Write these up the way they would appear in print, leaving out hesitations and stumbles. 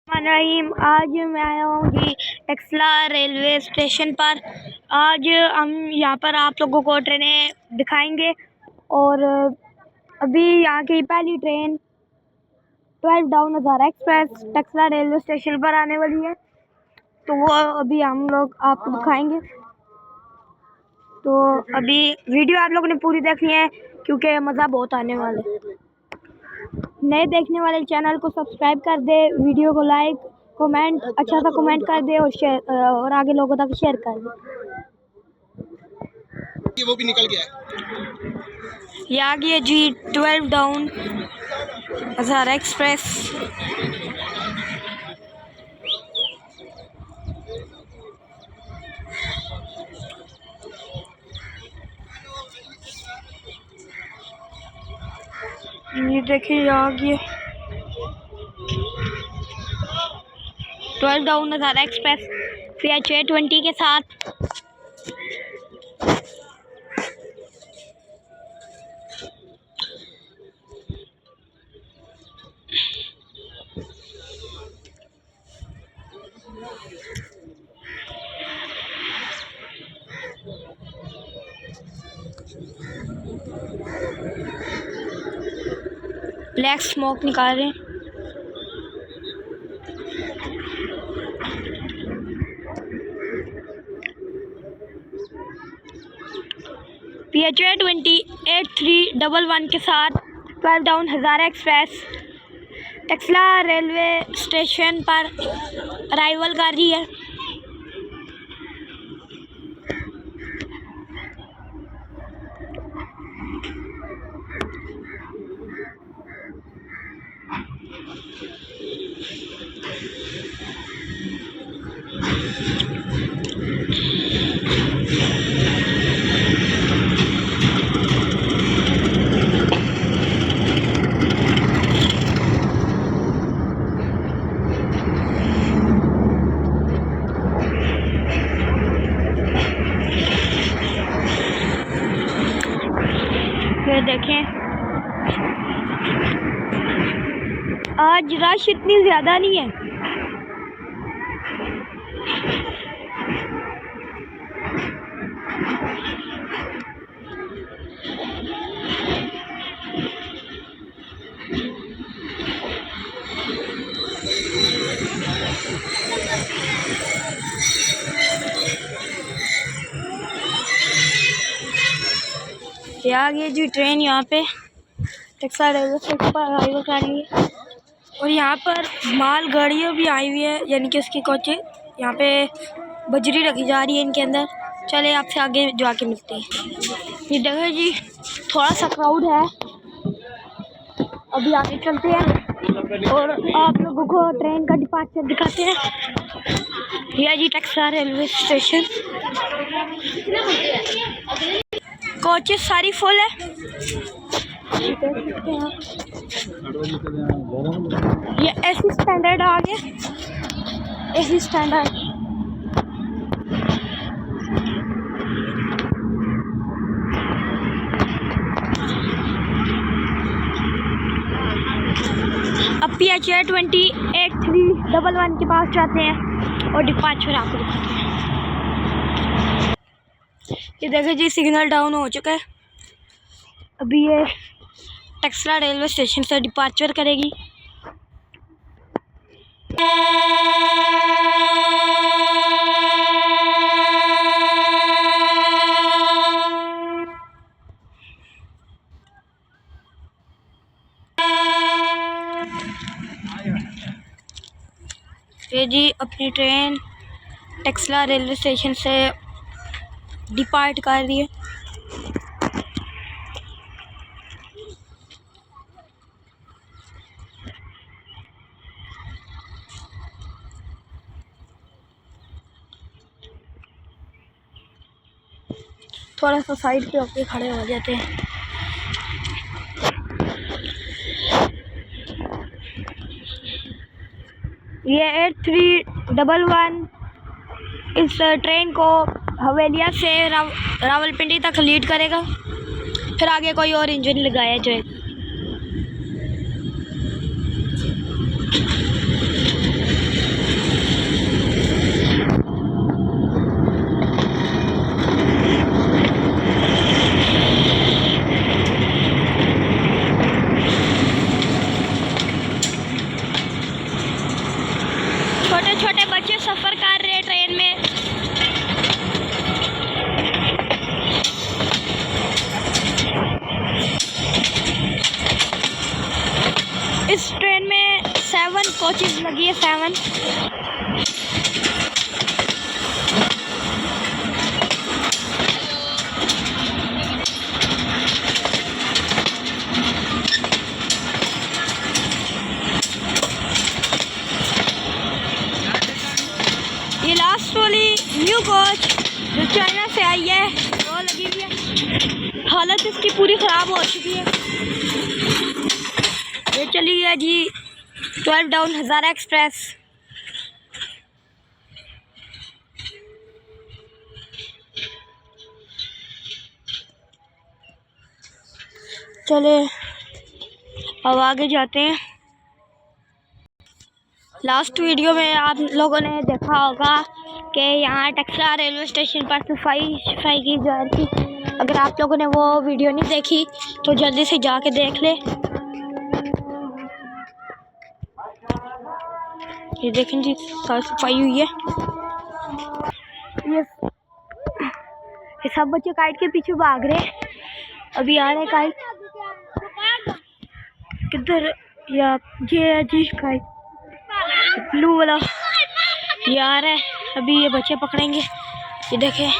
रहीम। आज मैं आया हूँ जी टेक्सला रेलवे स्टेशन पर। आज हम यहाँ पर आप लोगों को ट्रेनें दिखाएंगे और अभी यहाँ की पहली ट्रेन 12 डाउन हज़ारा एक्सप्रेस टेक्सला रेलवे स्टेशन पर आने वाली है, तो वो अभी हम लोग आपको दिखाएंगे। तो अभी वीडियो आप लोगों ने पूरी देखनी है क्योंकि मज़ा बहुत आने वाला है। नए देखने वाले चैनल को सब्सक्राइब कर दे, वीडियो को लाइक कमेंट अच्छा सा कमेंट कर दे और शेयर और आगे लोगों तक शेयर कर दे। वो भी निकल गया। ये आ गई है जी 12 डाउन हज़ारा एक्सप्रेस। ये देखिए आ गई 12 डाउन हज़ारा एक्सप्रेस PH-20 के साथ। ब्लैक स्मोक निकाल रहे हैं। PH-20 8311 के साथ 12 डाउन हज़ारा एक्सप्रेस टेक्सला रेलवे स्टेशन पर अराइवल कर रही है। देखें आज रश इतनी ज़्यादा नहीं है। ये आ गई जी ट्रेन यहाँ पे टेक्सला रेलवे स्टेशन पर अराइवल कर रही है और यहाँ पर माल गाड़ियाँ भी आई हुई है, यानी कि उसकी कोचें यहाँ पे बजरी रखी जा रही है इनके अंदर। चले आपसे आगे जाके मिलते हैं। ये देखो जी थोड़ा सा क्राउड है, अभी आगे चलते हैं और आप लोगों को ट्रेन का डिपार्चर दिखाते हैं। यह जी टेक्सला रेलवे स्टेशन, कोचेस सारी फुल है। ये एसी स्टैंडर्ड आ गया, एसी स्टैंडर्ड। अब PH-20 8311 के पास जाते हैं और डिपार्चर आपको दिखाते हैं। ये देखिए जी सिग्नल डाउन हो चुका है। अभी ये टेक्सला रेलवे स्टेशन से डिपार्चर करेगी। ये जी अपनी ट्रेन टेक्सला रेलवे स्टेशन से डिपार्ट कर रही है। थोड़ा सा साइड पे होके खड़े हो जाते हैं। ये 8311 इस ट्रेन को हवेलिया से रावलपिंडी तक लीड करेगा, फिर आगे कोई और इंजन लगाया जाएगा। छोटे छोटे बच्चे सफ़र कर रहे हैं ट्रेन में। इस ट्रेन में 7 कोचेस लगी है, 7। ये लास्ट वाली न्यू कोच जो चाइना से आई है वो लगी हुई है, हालत इसकी पूरी ख़राब हो चुकी है। ये चली है जी 12 डाउन हज़ारा एक्सप्रेस। चले अब आगे जाते हैं। लास्ट वीडियो में आप लोगों ने देखा होगा कि यहाँ टक्सला रेलवे स्टेशन पर सफाई की जा रही थी। अगर आप लोगों ने वो वीडियो नहीं देखी तो जल्दी से जाके देख ले। ये देखें जी, साफ सफाई हुई है। ये सब बच्चे काइट के पीछे भाग रहे हैं। अभी आ रहे काइट किधर, या ये है जी काइट ब्लू वाला, ये आ रहा है। अभी ये बच्चे पकड़ेंगे। ये देखें,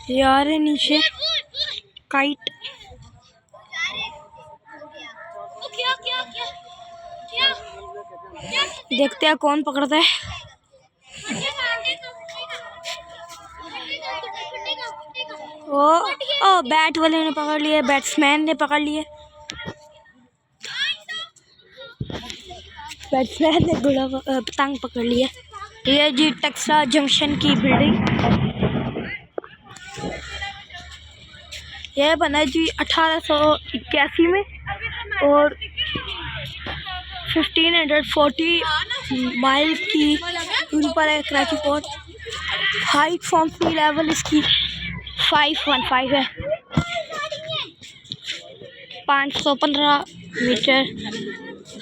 ये आ रहे नीचे काइट। देखते हैं कौन पकड़ता है। ओ बैट वाले ने पकड़ लिए, बैट्समैन ने पकड़ लिए। बैट्समैन ने पतंग पकड़ लिया। ये जी टक्सला जंक्शन की बिल्डिंग, यह बना जी 1881 में और 1540 माइल की दूरी पर है Karachi port. Height from sea level इसकी 515 है, 515 metre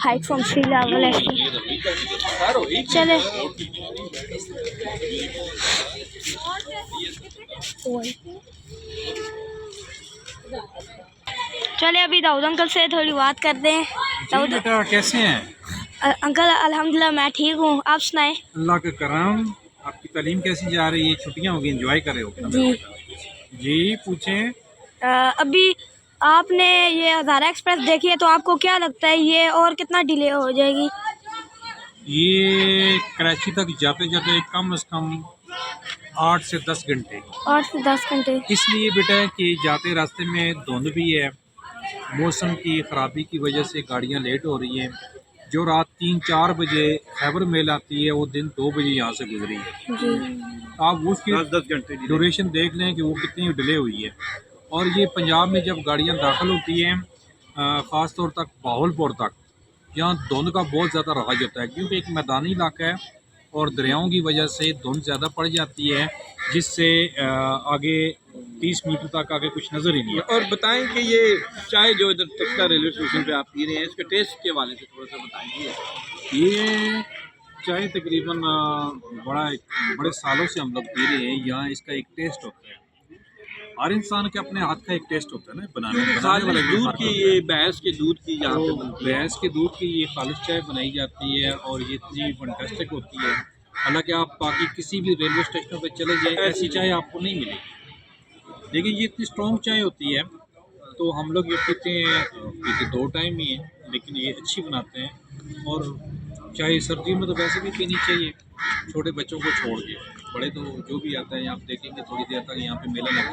height from sea level है इसकी। चले चले अभी दाऊद अंकल से थोड़ी बात करते हैं। दाऊद बेटा कैसे हैं? अंकल अल्हम्दुलिल्लाह मैं ठीक हूँ, आप सुनाएं। अल्लाह का करम। आपकी तालीम कैसी जा रही है? छुट्टियां होगी, एंजॉय कर रहे हो? जी पूछें। अभी आपने ये हज़ारा एक्सप्रेस देखी है तो आपको क्या लगता है ये और कितना डिले हो जाएगी? ये कराची तक जाते जाते कम से कम 8 से 10 घंटे। 8 से 10 घंटे इसलिए बेटा कि जाते रास्ते में धुंध भी है, मौसम की ख़राबी की वजह से गाड़ियां लेट हो रही हैं। जो रात 3-4 बजे खैबर मेल आती है वो दिन 2 बजे यहाँ से गुजरी है जी। आप उसकी 10 घंटे ड्यूरेशन देख लें कि वो कितनी डिले हुई है। और ये पंजाब में जब गाड़ियाँ दाखिल होती हैं ख़ास तौर तक बहावलपुर तक, यहाँ धुंध का बहुत ज़्यादा राज होता है क्योंकि एक मैदानी इलाका है और दरियाओं की वजह से धुंध ज़्यादा पड़ जाती है, जिससे आगे 30 मीटर तक आगे कुछ नज़र ही नहीं है। और बताएं कि ये चाय जो इधर टक्सला रेलवे स्टेशन पे आप पी रहे हैं, इसके टेस्ट के वाले से थोड़ा सा बताएंगे। ये चाय तकरीबन बड़े सालों से हम लोग पी रहे हैं। यहाँ इसका एक टेस्ट होता है, हर इंसान के अपने हाथ का एक टेस्ट होता है ना बनाने वाले दूध की, ये भैंस के दूध की, यहाँ पे बनती है। भैंस के दूध की ये खालिश चाय बनाई जाती है और ये इतनी फंटास्टिक होती है। हालांकि आप बाकी किसी भी रेलवे स्टेशनों पर चले जाएं ऐसी चाय आपको नहीं मिलेगी, लेकिन ये इतनी स्ट्रॉन्ग चाय होती है तो हम लोग ये पीते हैं। पीते 2 टाइम ही है लेकिन ये अच्छी बनाते हैं। और चाय सर्दियों में तो वैसे भी पीनी चाहिए, छोटे बच्चों को छोड़ के। बड़े तो जो भी आता है आप देखेंगे थोड़ी देर तक यहाँ पे मेला लग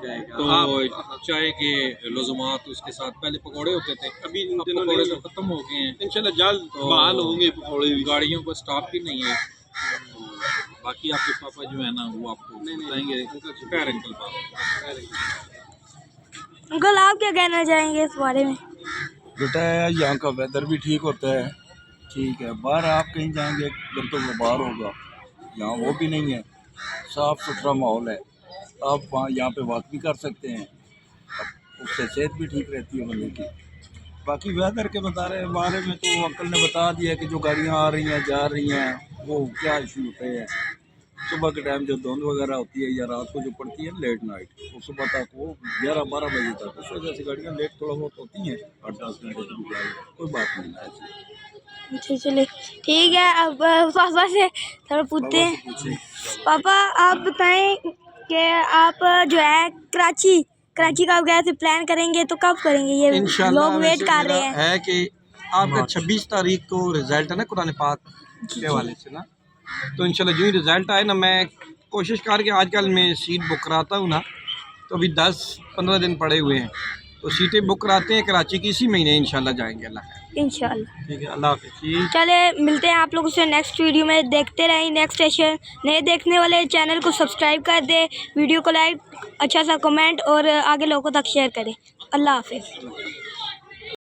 जाएगा तो चाय के लज़ुमात उसके साथ पहले पकौड़े होते थे, अभी पकौड़े तो ख़त्म हो गए हैं। इंशाल्लाह जल्द बहाल होंगे पकौड़े। गाड़ियों को स्टॉप भी नहीं है। बाकी आपके पापा जो है ना वो आपको बताएंगे। खैर अंकल अंकल आप क्या कहना चाहेंगे इस बारे में? बेटा यहाँ का वेदर भी ठीक होता है, ठीक है। बाहर आप कहीं जाएंगे अगर तो गुबार होगा, यहाँ वो भी नहीं है, साफ़ सुथरा माहौल है। आप वहाँ यहाँ पे वॉक भी कर सकते हैं, उससे सेहत भी ठीक रहती है बंदे की। बाकी वेदर के बारे में तो अंकल ने बता दिया कि जो गाड़ियाँ आ रही हैं जा रही हैं वो क्या इशू होते हैं। सुबह के टाइम जो धुंध वगैरह होती है या रात को जो पड़ती है लेट नाइट, वो सुबह तक वो 11-12 बजे तक, उस वजह से गाड़ियाँ लेट थोड़ा बहुत होती हैं 8-10 घंटे की गाड़ी, कोई बात नहीं है ऐसी। अच्छा चलिए ठीक है। अब पापा से थोड़ा पूछते हैं। पूछे पापा आप बताएं कि आप जो है कराची का कैसे प्लान करेंगे, तो कब करेंगे? ये इंशाल्लाह लोग वेट वैसे कर रहे मेरा हैं। है कि आपका 26 तारीख को रिजल्ट है ना कुरान पाक के हवाले से ना, तो इंशाल्लाह जो ही रिज़ल्ट आए ना, मैं कोशिश करके आजकल मैं सीट बुक कराता हूँ ना, तो अभी 10-15 दिन पड़े हुए हैं, तो सीटें बुक कराते हैं कराची की, इसी महीने इंशाल्लाह जाएंगे। अल्लाह खैर। इंशाल्लाह। ठीक है, अल्लाह हाफिज़। चले मिलते हैं आप लोगों से नेक्स्ट वीडियो में। देखते रहें नेक्स्ट स्टेशन। नए देखने वाले चैनल को सब्सक्राइब कर दे, वीडियो को लाइक, अच्छा सा कमेंट और आगे लोगों तक शेयर करें। अल्लाह हाफिज़।